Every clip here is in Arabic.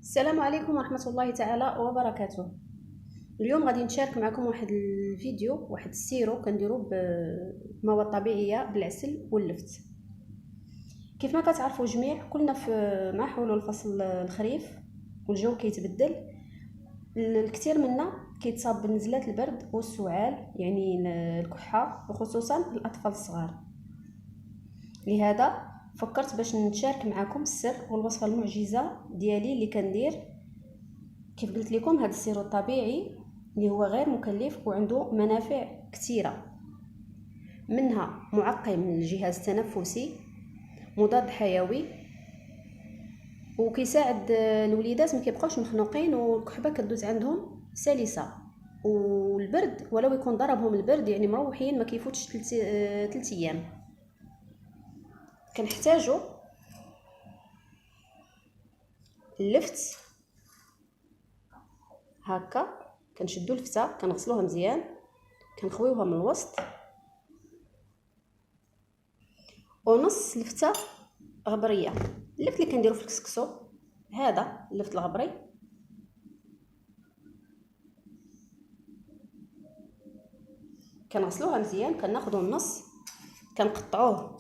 السلام عليكم ورحمة الله تعالى وبركاته. اليوم غادي نشارك معكم واحد الفيديو، واحد السيرو كنديرو بمواد طبيعية بالعسل واللفت. كيف ما كتعرفوا جميع، كلنا مع حلول فصل الخريف والجو كيتبدل، الكثير منا كيتصاب بنزلات البرد والسعال، يعني الكحة، وخصوصا الأطفال الصغار. لهذا فكرت باش نشارك معكم السر والوصفه المعجزه ديالي اللي كندير. كيف قلت لكم، هذا السيرو الطبيعي اللي هو غير مكلف وعنده منافع كثيره، منها معقم الجهاز التنفسي، مضاد حيوي، وكيساعد الوليدات ما كيبقاوش مخنوقين والكحبه كدوز عندهم سلسه، والبرد ولو يكون ضربهم البرد يعني مروحين ما كيفوتش 3 ايام. كنحتاجو اللفت هكا، كنشدو الفتة، كنغسلوها مزيان، كنخويوها من الوسط، ونص الفتة غبريه. اللفت اللي كنديرو في الكسكسو، هذا اللفت الغبري، كنغسلوها مزيان، كناخدو النص كنقطعوه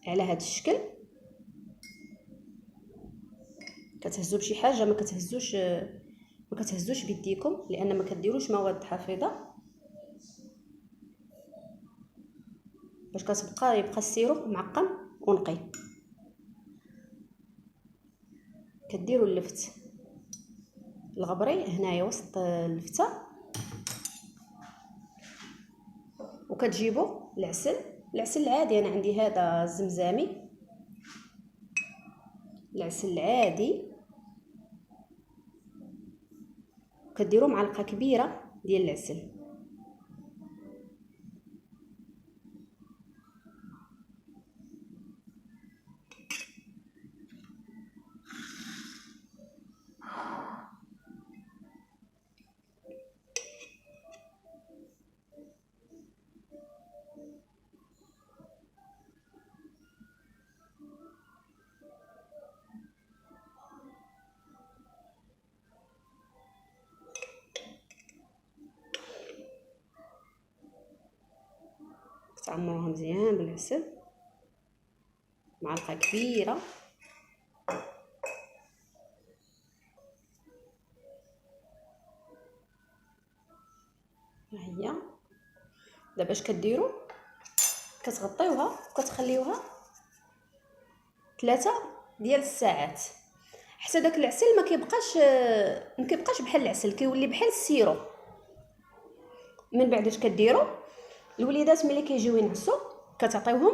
على هذا الشكل، كتهزو بشي حاجه، ما كتهزوش بيديكم لان ما كديروش مواد حافظه، باش يبقى السيرو معقم ونقي. كديروا اللفت الغبري هنايا وسط الفتة، وكتجيبوا العسل العادي. انا عندي هذا الزمزامي، العسل العادي، كديروا معلقه كبيره ديال العسل. تعمروها مزيان بالعسل، معلقه كبيره. ها هي دابا اش كديروا، كتغطيوها وكتخليوها 3 ديال الساعات حتى داك العسل ما كيبقاش بحال العسل، كيولي بحال السيرو. من بعد اش كديروا، الوليدات ملي كيجيو ينعسوا كتعطيوهم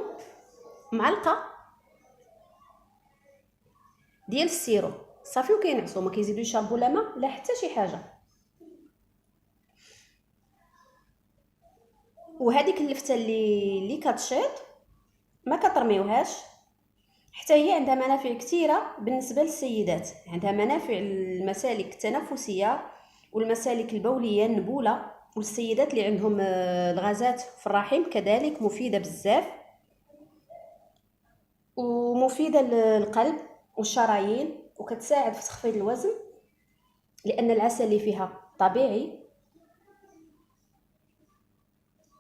معلقه ديال السيرو صافي وكينعسوا، ما كيزيدوا يشربوا لا ماء لا حتى شي حاجه. وهذيك اللفته اللي كتشيط ما كترميوهاش، حتى هي عندها منافع كثيره بالنسبه للسيدات. عندها منافع المسالك التنفسيه والمسالك البوليه، النبوله، والسيدات اللي عندهم الغازات في الرحم كذلك مفيده بزاف، ومفيده للقلب والشرايين، وكتساعد في تخفيض الوزن لان العسل اللي فيها طبيعي،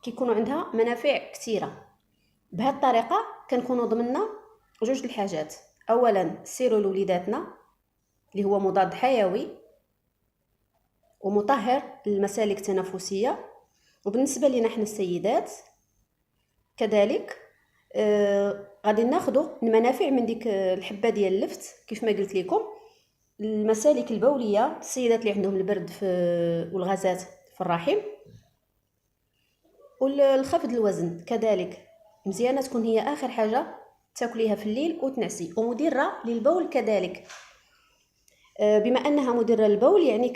كيكونوا عندها منافع كثيره. بهذه الطريقه كنكونوا ضمننا جوج الحاجات: اولا سيرو لوليداتنا اللي هو مضاد حيوي ومطهر للمسالك التنفسيه، وبالنسبه لنا حنا السيدات كذلك غادي ناخذوا المنافع من ديك الحبه ديال اللفت. كيف ما قلت لكم، المسالك البوليه، السيدات اللي عندهم البرد والغازات في الرحم، والخفض الوزن كذلك مزيانه تكون هي اخر حاجه تاكليها في الليل وتنعسي، ومدره للبول كذلك. بما انها مدره للبول يعني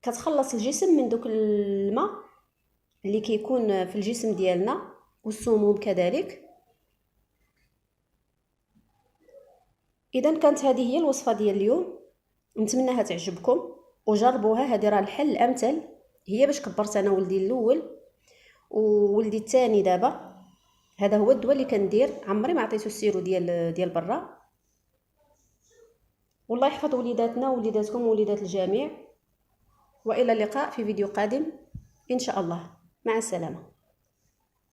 كتخلص الجسم من دوك الماء اللي كيكون في الجسم ديالنا والسموم كذلك. اذا كانت هذه هي الوصفه ديال اليوم، نتمنىها تعجبكم وجربوها. هذه راه الحل الامثل، هي باش كبرت انا ولدي الاول وولدي الثاني دابا. هذا هو الدواء اللي كندير، عمري ما عطيته السيرو ديال برا. والله يحفظ وليداتنا ووليداتكم ووليدات الجميع، والى اللقاء في فيديو قادم ان شاء الله. مع السلامه.